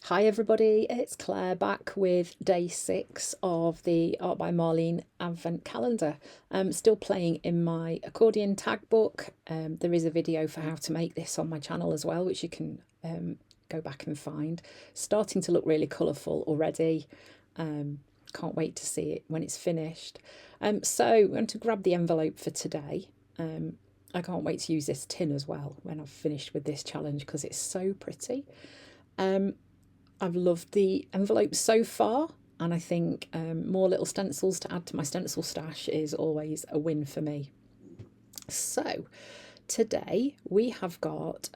Hi everybody, it's Claire back with day 6 of the Art by Marlene Advent Calendar. I'm still playing in my accordion tag book. There is a video for how to make this on my channel as well, which you can go back and find. Starting to look really colourful already. Can't wait to see it when it's finished. So I'm going to grab the envelope for today. I can't wait to use this tin as well when I've finished with this challenge because it's so pretty. I've loved the envelope so far, and I think more little stencils to add to my stencil stash is always a win for me. So today we have got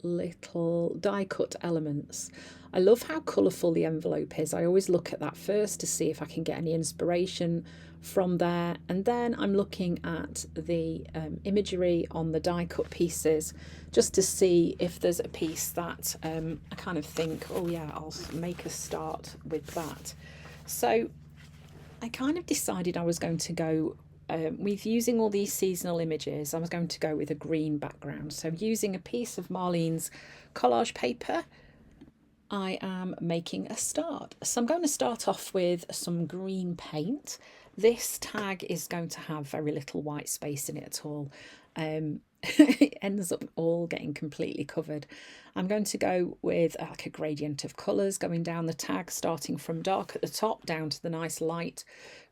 little die cut elements. I love how colourful the envelope is. I always look at that first to see if I can get any inspiration from there, and then I'm looking at the imagery on the die cut pieces just to see if there's a piece that I kind of think, oh yeah, I'll make a start with that. So I kind of decided I was going to go with using all these seasonal images. I was going to go with a green background, so using a piece of Marlene's collage paper I am making a start. So I'm going to start off with some green paint. This tag is going to have very little white space in it at all. It ends up all getting completely covered. I'm going to go with like a gradient of colours going down the tag, starting from dark at the top down to the nice light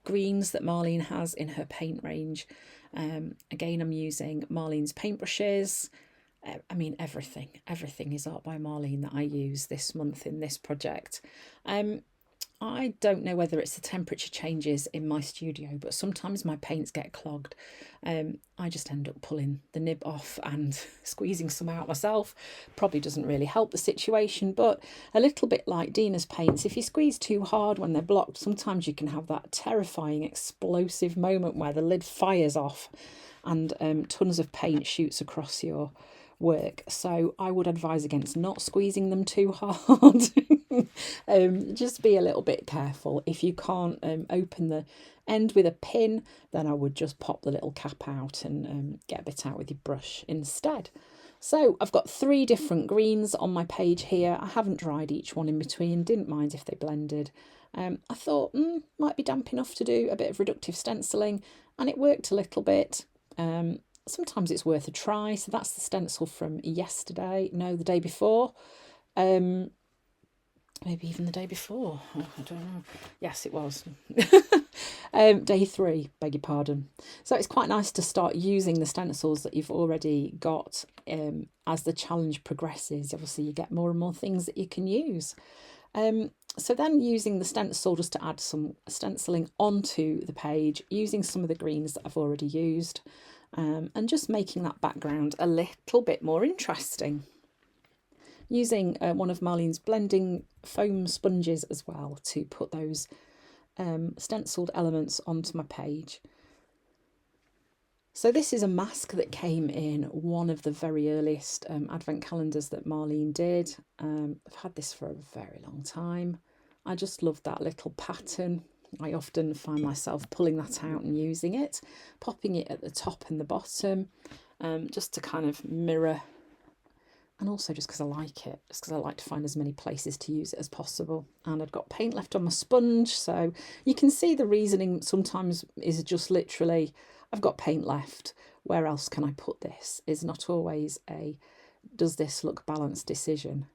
greens that Marlene has in her paint range. Again, I'm using Marlene's paintbrushes. I mean, everything is Art by Marlene that I use this month in this project. I don't know whether it's the temperature changes in my studio, but sometimes my paints get clogged. I just end up pulling the nib off and squeezing some out myself. Probably doesn't really help the situation, but a little bit like Dina's paints, if you squeeze too hard when they're blocked, sometimes you can have that terrifying explosive moment where the lid fires off and tons of paint shoots across your work. So I would advise against not squeezing them too hard. Just be a little bit careful. If you can't open the end with a pin, then I would just pop the little cap out and get a bit out with your brush instead. So I've got 3 different greens on my page here. I haven't dried each one in between, didn't mind if they blended. I thought might be damp enough to do a bit of reductive stenciling, and it worked a little bit. Sometimes it's worth a try. So that's the stencil from yesterday. No, the day before. Maybe even the day before. Oh, I don't know. Yes, it was. Day 3, beg your pardon. So it's quite nice to start using the stencils that you've already got as the challenge progresses. Obviously, you get more and more things that you can use. So then using the stencil just to add some stenciling onto the page, using some of the greens that I've already used. And just making that background a little bit more interesting. Using one of Marlene's blending foam sponges as well to put those stenciled elements onto my page. So this is a mask that came in one of the very earliest advent calendars that Marlene did. I've had this for a very long time. I just love that little pattern. I often find myself pulling that out and using it, popping it at the top and the bottom, just to kind of mirror, and also just because I like it, just because I like to find as many places to use it as possible. And I've got paint left on my sponge, so you can see the reasoning sometimes is just literally, I've got paint left, where else can I put this? Is not always a, does this look balanced decision.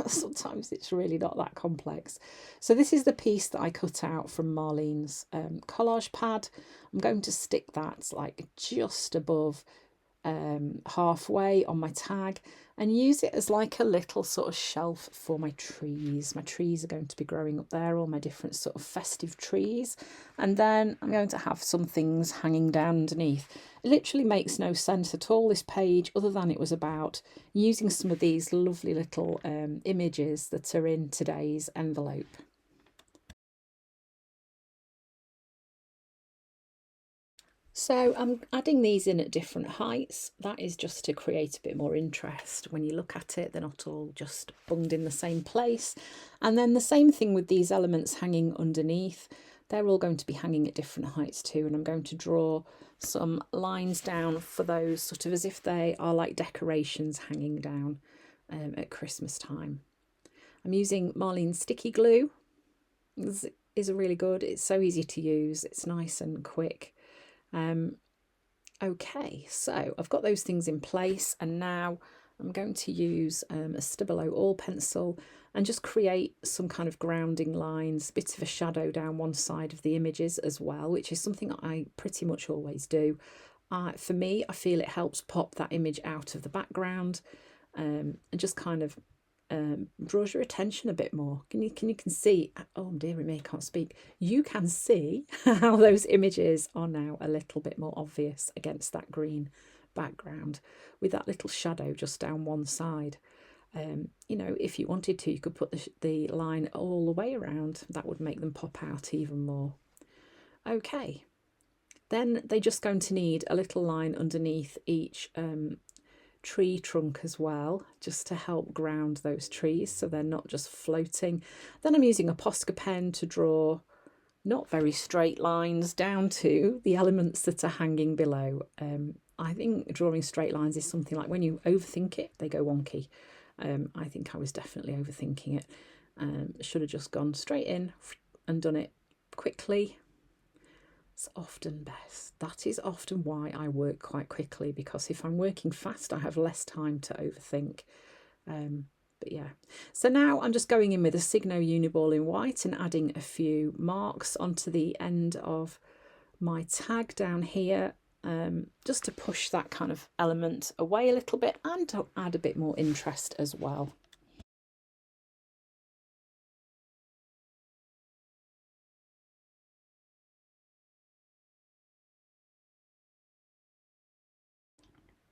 Sometimes it's really not that complex. So this is the piece that I cut out from Marlene's collage pad. I'm going to stick that like just above halfway on my tag and use it as like a little sort of shelf for my trees. My trees are going to be growing up there, all my different sort of festive trees. And then I'm going to have some things hanging down underneath. It literally makes no sense at all, this page, other than it was about using some of these lovely little images that are in today's envelope. So I'm adding these in at different heights. That is just to create a bit more interest. When you look at it, they're not all just bunged in the same place. And then the same thing with these elements hanging underneath. They're all going to be hanging at different heights too. And I'm going to draw some lines down for those, sort of as if they are like decorations hanging down at Christmas time. I'm using Marlene sticky glue. This is really good. It's so easy to use. It's nice and quick. Okay, so I've got those things in place, and now I'm going to use a Stabilo oil pencil and just create some kind of grounding lines, a bit of a shadow down one side of the images as well, which is something I pretty much always do. For me, I feel it helps pop that image out of the background and just kind of draws your attention a bit more. You can see, oh dear me, I can't speak. You can see how those images are now a little bit more obvious against that green background with that little shadow just down one side. You know, if you wanted to, you could put the line all the way around. That would make them pop out even more. Okay, then they're just going to need a little line underneath each tree trunk as well, just to help ground those trees so they're not just floating. Then I'm using a Posca pen to draw not very straight lines down to the elements that are hanging below. I think drawing straight lines is something like when you overthink it, they go wonky. I think I was definitely overthinking it. Should have just gone straight in and done it quickly. It's often best. That is often why I work quite quickly, because if I'm working fast, I have less time to overthink. But yeah, so now I'm just going in with a Signo Uniball in white and adding a few marks onto the end of my tag down here, just to push that kind of element away a little bit and to add a bit more interest as well.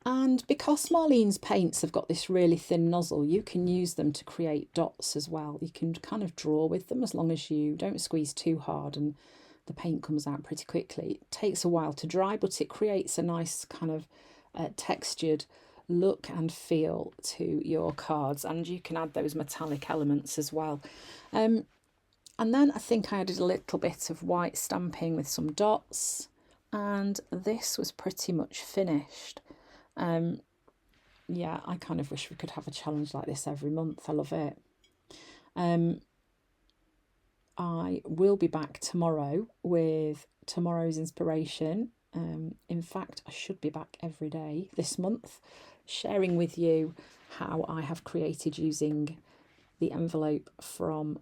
And because Marlene's paints have got this really thin nozzle, you can use them to create dots as well. You can kind of draw with them as long as you don't squeeze too hard and the paint comes out pretty quickly. It takes a while to dry, but it creates a nice kind of textured look and feel to your cards, and you can add those metallic elements as well. And then I think I added a little bit of white stamping with some dots, and this was pretty much finished. Yeah, I kind of wish we could have a challenge like this every month. I love it. I will be back tomorrow with tomorrow's inspiration. In fact, I should be back every day this month, sharing with you how I have created using the envelope from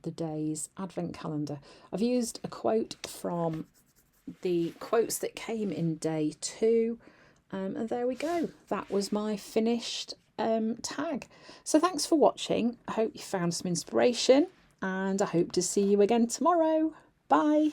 the day's advent calendar. I've used a quote from the quotes that came in day 2. And there we go. That was my finished tag. So thanks for watching. I hope you found some inspiration, and I hope to see you again tomorrow. Bye.